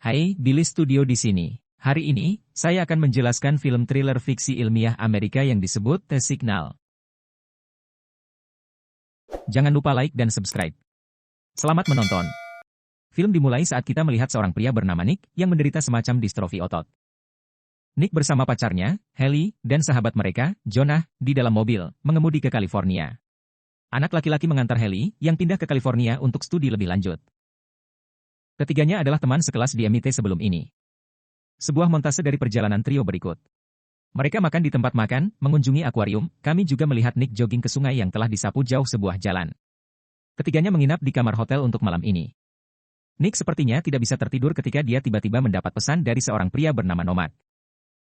Hai, Billy Studio di sini. Hari ini, saya akan menjelaskan film thriller fiksi ilmiah Amerika yang disebut The Signal. Jangan lupa like dan subscribe. Selamat menonton. Film dimulai saat kita melihat seorang pria bernama Nick yang menderita semacam distrofi otot. Nick bersama pacarnya, Haley, dan sahabat mereka, Jonah, di dalam mobil, mengemudi ke California. Anak laki-laki mengantar Haley, yang pindah ke California untuk studi lebih lanjut. Ketiganya adalah teman sekelas di MIT sebelum ini. Sebuah montase dari perjalanan trio berikut. Mereka makan di tempat makan, mengunjungi akuarium, kami juga melihat Nick jogging ke sungai yang telah disapu jauh sebuah jalan. Ketiganya menginap di kamar hotel untuk malam ini. Nick sepertinya tidak bisa tertidur ketika dia tiba-tiba mendapat pesan dari seorang pria bernama Nomad.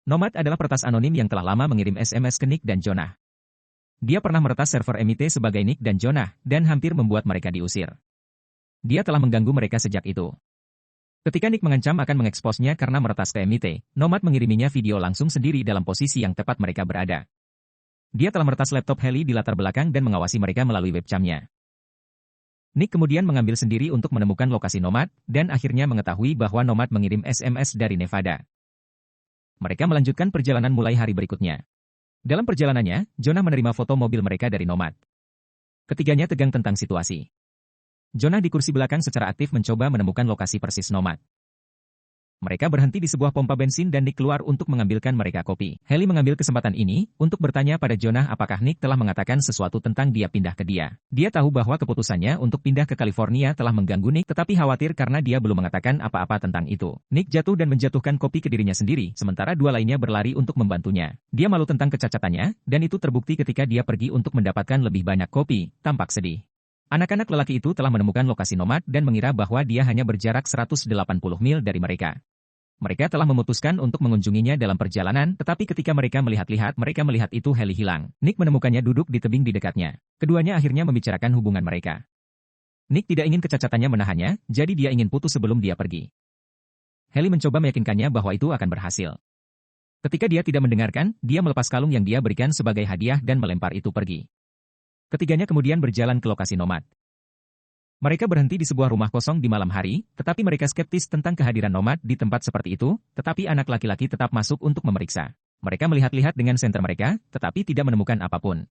Nomad adalah peretas anonim yang telah lama mengirim SMS ke Nick dan Jonah. Dia pernah meretas server MIT sebagai Nick dan Jonah, dan hampir membuat mereka diusir. Dia telah mengganggu mereka sejak itu. Ketika Nick mengancam akan mengeksposnya karena meretas ke MIT, Nomad mengiriminya video langsung sendiri dalam posisi yang tepat mereka berada. Dia telah meretas laptop Haley di latar belakang dan mengawasi mereka melalui webcamnya. Nick kemudian mengambil sendiri untuk menemukan lokasi Nomad, dan akhirnya mengetahui bahwa Nomad mengirim SMS dari Nevada. Mereka melanjutkan perjalanan mulai hari berikutnya. Dalam perjalanannya, Jonah menerima foto mobil mereka dari Nomad. Ketiganya tegang tentang situasi. Jonah di kursi belakang secara aktif mencoba menemukan lokasi persis Nomad. Mereka berhenti di sebuah pompa bensin dan Nick keluar untuk mengambilkan mereka kopi. Haley mengambil kesempatan ini untuk bertanya pada Jonah apakah Nick telah mengatakan sesuatu tentang dia pindah ke dia. Dia tahu bahwa keputusannya untuk pindah ke California telah mengganggu Nick, tetapi khawatir karena dia belum mengatakan apa-apa tentang itu. Nick jatuh dan menjatuhkan kopi ke dirinya sendiri, sementara dua lainnya berlari untuk membantunya. Dia malu tentang kecacatannya, dan itu terbukti ketika dia pergi untuk mendapatkan lebih banyak kopi, tampak sedih. Anak-anak lelaki itu telah menemukan lokasi Nomad dan mengira bahwa dia hanya berjarak 180 mil dari mereka. Mereka telah memutuskan untuk mengunjunginya dalam perjalanan, tetapi ketika mereka melihat itu Haley hilang. Nick menemukannya duduk di tebing di dekatnya. Keduanya akhirnya membicarakan hubungan mereka. Nick tidak ingin kecacatannya menahannya, jadi dia ingin putus sebelum dia pergi. Haley mencoba meyakinkannya bahwa itu akan berhasil. Ketika dia tidak mendengarkan, dia melepas kalung yang dia berikan sebagai hadiah dan melempar itu pergi. Ketiganya kemudian berjalan ke lokasi Nomad. Mereka berhenti di sebuah rumah kosong di malam hari, tetapi mereka skeptis tentang kehadiran Nomad di tempat seperti itu, tetapi anak laki-laki tetap masuk untuk memeriksa. Mereka melihat-lihat dengan senter mereka, tetapi tidak menemukan apapun.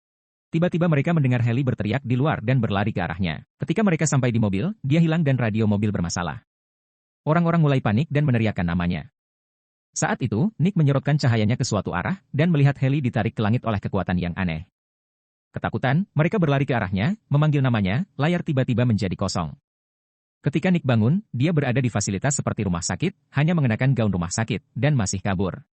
Tiba-tiba mereka mendengar Haley berteriak di luar dan berlari ke arahnya. Ketika mereka sampai di mobil, dia hilang dan radio mobil bermasalah. Orang-orang mulai panik dan meneriakkan namanya. Saat itu, Nick menyorotkan cahayanya ke suatu arah, dan melihat Haley ditarik ke langit oleh kekuatan yang aneh. Ketakutan, mereka berlari ke arahnya, memanggil namanya, layar tiba-tiba menjadi kosong. Ketika Nick bangun, dia berada di fasilitas seperti rumah sakit, hanya mengenakan gaun rumah sakit, dan masih kabur.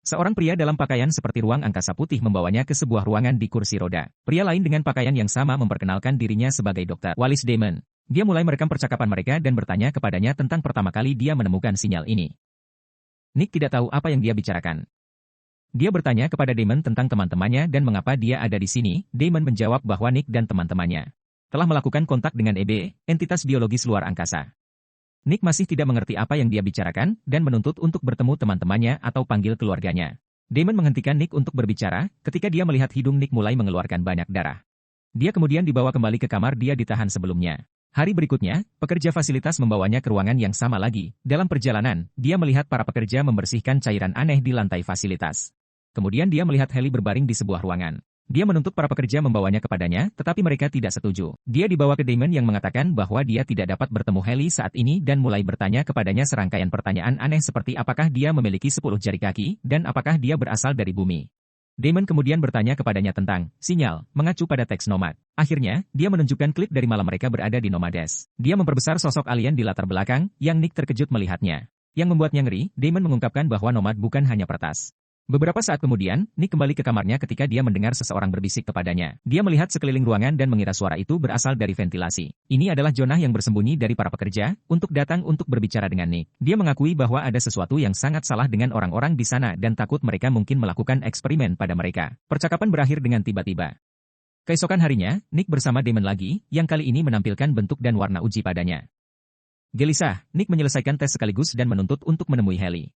Seorang pria dalam pakaian seperti ruang angkasa putih membawanya ke sebuah ruangan di kursi roda. Pria lain dengan pakaian yang sama memperkenalkan dirinya sebagai Dr. Wallace Damon. Dia mulai merekam percakapan mereka dan bertanya kepadanya tentang pertama kali dia menemukan sinyal ini. Nick tidak tahu apa yang dia bicarakan. Dia bertanya kepada Damon tentang teman-temannya dan mengapa dia ada di sini. Damon menjawab bahwa Nick dan teman-temannya telah melakukan kontak dengan EB, entitas biologis luar angkasa. Nick masih tidak mengerti apa yang dia bicarakan dan menuntut untuk bertemu teman-temannya atau panggil keluarganya. Damon menghentikan Nick untuk berbicara ketika dia melihat hidung Nick mulai mengeluarkan banyak darah. Dia kemudian dibawa kembali ke kamar dia ditahan sebelumnya. Hari berikutnya, pekerja fasilitas membawanya ke ruangan yang sama lagi. Dalam perjalanan, dia melihat para pekerja membersihkan cairan aneh di lantai fasilitas. Kemudian dia melihat Haley berbaring di sebuah ruangan. Dia menuntut para pekerja membawanya kepadanya, tetapi mereka tidak setuju. Dia dibawa ke Damon yang mengatakan bahwa dia tidak dapat bertemu Haley saat ini dan mulai bertanya kepadanya serangkaian pertanyaan aneh seperti apakah dia memiliki 10 jari kaki, dan apakah dia berasal dari bumi. Damon kemudian bertanya kepadanya tentang sinyal, mengacu pada teks Nomad. Akhirnya, dia menunjukkan klip dari malam mereka berada di Nomades. Dia memperbesar sosok alien di latar belakang, yang Nick terkejut melihatnya. Yang membuatnya ngeri, Damon mengungkapkan bahwa Nomad bukan hanya peretas. Beberapa saat kemudian, Nick kembali ke kamarnya ketika dia mendengar seseorang berbisik kepadanya. Dia melihat sekeliling ruangan dan mengira suara itu berasal dari ventilasi. Ini adalah Jonah yang bersembunyi dari para pekerja, untuk datang untuk berbicara dengan Nick. Dia mengakui bahwa ada sesuatu yang sangat salah dengan orang-orang di sana dan takut mereka mungkin melakukan eksperimen pada mereka. Percakapan berakhir dengan tiba-tiba. Keesokan harinya, Nick bersama Damon lagi, yang kali ini menampilkan bentuk dan warna uji padanya. Gelisah, Nick menyelesaikan tes sekaligus dan menuntut untuk menemui Haley.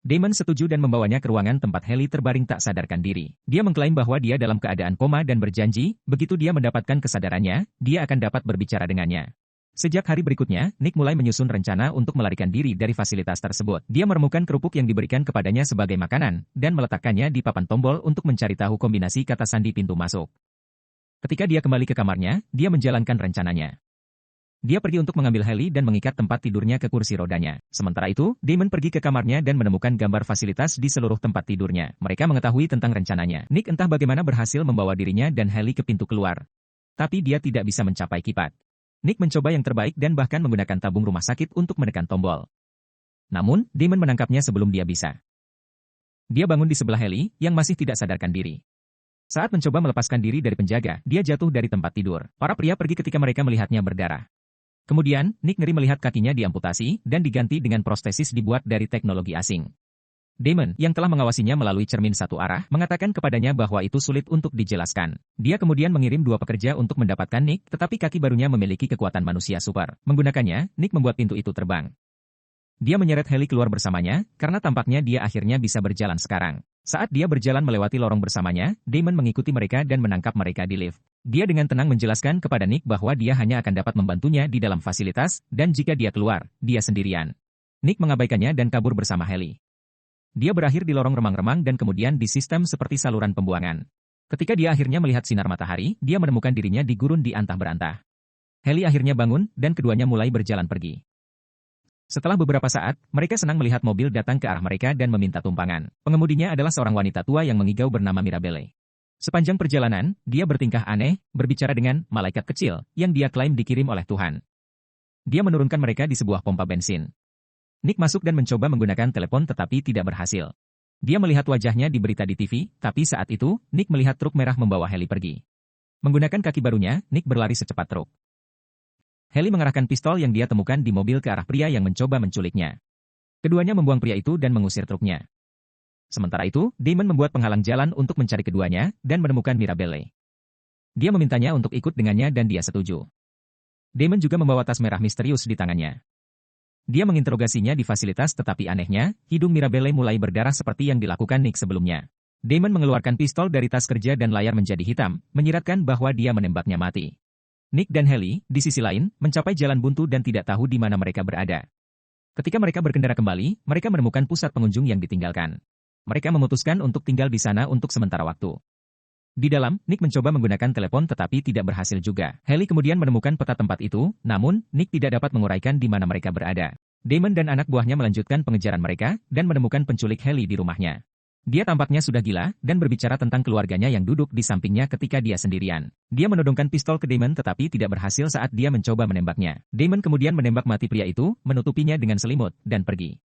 Damon setuju dan membawanya ke ruangan tempat Haley terbaring tak sadarkan diri. Dia mengklaim bahwa dia dalam keadaan koma dan berjanji, begitu dia mendapatkan kesadarannya, dia akan dapat berbicara dengannya. Sejak hari berikutnya, Nick mulai menyusun rencana untuk melarikan diri dari fasilitas tersebut. Dia menemukan kerupuk yang diberikan kepadanya sebagai makanan, dan meletakkannya di papan tombol untuk mencari tahu kombinasi kata sandi pintu masuk. Ketika dia kembali ke kamarnya, dia menjalankan rencananya. Dia pergi untuk mengambil Haley dan mengikat tempat tidurnya ke kursi rodanya. Sementara itu, Damon pergi ke kamarnya dan menemukan gambar fasilitas di seluruh tempat tidurnya. Mereka mengetahui tentang rencananya. Nick entah bagaimana berhasil membawa dirinya dan Haley ke pintu keluar. Tapi dia tidak bisa mencapai kipat. Nick mencoba yang terbaik dan bahkan menggunakan tabung rumah sakit untuk menekan tombol. Namun, Damon menangkapnya sebelum dia bisa. Dia bangun di sebelah Haley, yang masih tidak sadarkan diri. Saat mencoba melepaskan diri dari penjaga, dia jatuh dari tempat tidur. Para pria pergi ketika mereka melihatnya berdarah. Kemudian, Nick ngeri melihat kakinya diamputasi dan diganti dengan prostesis dibuat dari teknologi asing. Damon, yang telah mengawasinya melalui cermin satu arah, mengatakan kepadanya bahwa itu sulit untuk dijelaskan. Dia kemudian mengirim 2 pekerja untuk mendapatkan Nick, tetapi kaki barunya memiliki kekuatan manusia super. Menggunakannya, Nick membuat pintu itu terbang. Dia menyeret Haley keluar bersamanya, karena tampaknya dia akhirnya bisa berjalan sekarang. Saat dia berjalan melewati lorong bersamanya, Damon mengikuti mereka dan menangkap mereka di lift. Dia dengan tenang menjelaskan kepada Nick bahwa dia hanya akan dapat membantunya di dalam fasilitas, dan jika dia keluar, dia sendirian. Nick mengabaikannya dan kabur bersama Haley. Dia berakhir di lorong remang-remang dan kemudian di sistem seperti saluran pembuangan. Ketika dia akhirnya melihat sinar matahari, dia menemukan dirinya di gurun di antah berantah. Haley akhirnya bangun, dan keduanya mulai berjalan pergi. Setelah beberapa saat, mereka senang melihat mobil datang ke arah mereka dan meminta tumpangan. Pengemudinya adalah seorang wanita tua yang mengigau bernama Mirabelle. Sepanjang perjalanan, dia bertingkah aneh, berbicara dengan malaikat kecil, yang dia klaim dikirim oleh Tuhan. Dia menurunkan mereka di sebuah pompa bensin. Nick masuk dan mencoba menggunakan telepon tetapi tidak berhasil. Dia melihat wajahnya di berita di TV, tapi saat itu, Nick melihat truk merah membawa Haley pergi. Menggunakan kaki barunya, Nick berlari secepat truk. Haley mengarahkan pistol yang dia temukan di mobil ke arah pria yang mencoba menculiknya. Keduanya membuang pria itu dan mengusir truknya. Sementara itu, Damon membuat penghalang jalan untuk mencari keduanya, dan menemukan Mirabelle. Dia memintanya untuk ikut dengannya dan dia setuju. Damon juga membawa tas merah misterius di tangannya. Dia menginterogasinya di fasilitas tetapi anehnya, hidung Mirabelle mulai berdarah seperti yang dilakukan Nick sebelumnya. Damon mengeluarkan pistol dari tas kerja dan layar menjadi hitam, menyiratkan bahwa dia menembaknya mati. Nick dan Haley, di sisi lain, mencapai jalan buntu dan tidak tahu di mana mereka berada. Ketika mereka berkendara kembali, mereka menemukan pusat pengunjung yang ditinggalkan. Mereka memutuskan untuk tinggal di sana untuk sementara waktu. Di dalam, Nick mencoba menggunakan telepon tetapi tidak berhasil juga. Haley kemudian menemukan peta tempat itu, namun, Nick tidak dapat menguraikan di mana mereka berada. Damon dan anak buahnya melanjutkan pengejaran mereka, dan menemukan penculik Haley di rumahnya. Dia tampaknya sudah gila, dan berbicara tentang keluarganya yang duduk di sampingnya ketika dia sendirian. Dia menodongkan pistol ke Damon tetapi tidak berhasil saat dia mencoba menembaknya. Damon kemudian menembak mati pria itu, menutupinya dengan selimut, dan pergi.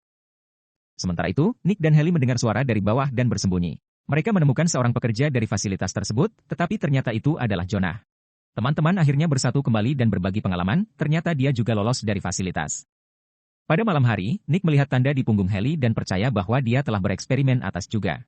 Sementara itu, Nick dan Haley mendengar suara dari bawah dan bersembunyi. Mereka menemukan seorang pekerja dari fasilitas tersebut, tetapi ternyata itu adalah Jonah. Teman-teman akhirnya bersatu kembali dan berbagi pengalaman, ternyata dia juga lolos dari fasilitas. Pada malam hari, Nick melihat tanda di punggung Haley dan percaya bahwa dia telah bereksperimen atas juga.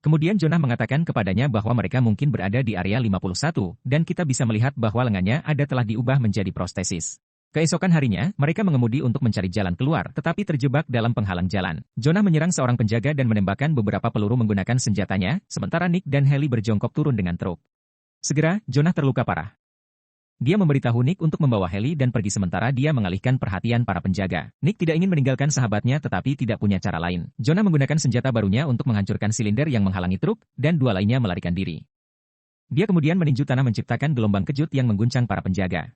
Kemudian Jonah mengatakan kepadanya bahwa mereka mungkin berada di area 51, dan kita bisa melihat bahwa lengannya ada telah diubah menjadi prostesis. Keesokan harinya, mereka mengemudi untuk mencari jalan keluar, tetapi terjebak dalam penghalang jalan. Jonah menyerang seorang penjaga dan menembakkan beberapa peluru menggunakan senjatanya, sementara Nick dan Haley berjongkok turun dengan truk. Segera, Jonah terluka parah. Dia memberitahu Nick untuk membawa Haley dan pergi sementara dia mengalihkan perhatian para penjaga. Nick tidak ingin meninggalkan sahabatnya tetapi tidak punya cara lain. Jonah menggunakan senjata barunya untuk menghancurkan silinder yang menghalangi truk, dan 2 lainnya melarikan diri. Dia kemudian meninju tanah menciptakan gelombang kejut yang mengguncang para penjaga.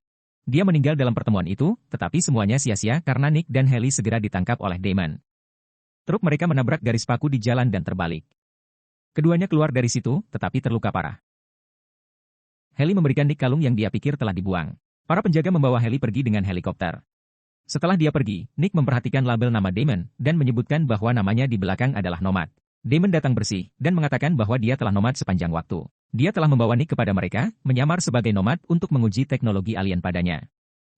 Dia meninggal dalam pertemuan itu, tetapi semuanya sia-sia karena Nick dan Haley segera ditangkap oleh Damon. Truk mereka menabrak garis paku di jalan dan terbalik. Keduanya keluar dari situ, tetapi terluka parah. Haley memberikan Nick kalung yang dia pikir telah dibuang. Para penjaga membawa Haley pergi dengan helikopter. Setelah dia pergi, Nick memperhatikan label nama Damon, dan menyebutkan bahwa namanya di belakang adalah Nomad. Damon datang bersih, dan mengatakan bahwa dia telah nomad sepanjang waktu. Dia telah membawa Nick kepada mereka, menyamar sebagai nomad untuk menguji teknologi alien padanya.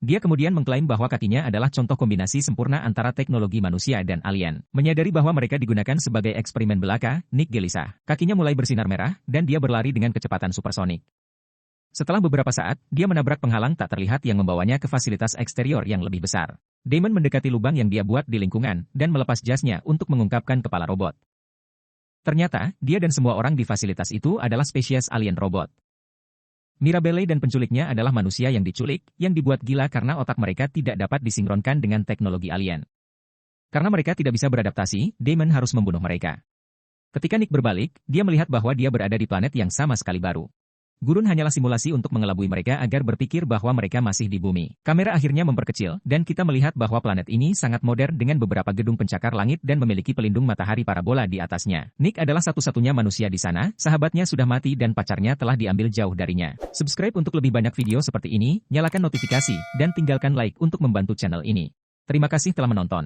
Dia kemudian mengklaim bahwa kakinya adalah contoh kombinasi sempurna antara teknologi manusia dan alien. Menyadari bahwa mereka digunakan sebagai eksperimen belaka, Nick gelisah. Kakinya mulai bersinar merah, dan dia berlari dengan kecepatan supersonik. Setelah beberapa saat, dia menabrak penghalang tak terlihat yang membawanya ke fasilitas eksterior yang lebih besar. Damon mendekati lubang yang dia buat di lingkungan, dan melepas jasnya untuk mengungkapkan kepala robot. Ternyata, dia dan semua orang di fasilitas itu adalah spesies alien robot. Mirabelle dan penculiknya adalah manusia yang diculik, yang dibuat gila karena otak mereka tidak dapat disinkronkan dengan teknologi alien. Karena mereka tidak bisa beradaptasi, Damon harus membunuh mereka. Ketika Nick berbalik, dia melihat bahwa dia berada di planet yang sama sekali baru. Gurun hanyalah simulasi untuk mengelabui mereka agar berpikir bahwa mereka masih di bumi. Kamera akhirnya memperkecil, dan kita melihat bahwa planet ini sangat modern dengan beberapa gedung pencakar langit dan memiliki pelindung matahari parabola di atasnya. Nick adalah satu-satunya manusia di sana, sahabatnya sudah mati dan pacarnya telah diambil jauh darinya. Subscribe untuk lebih banyak video seperti ini, nyalakan notifikasi, dan tinggalkan like untuk membantu channel ini. Terima kasih telah menonton.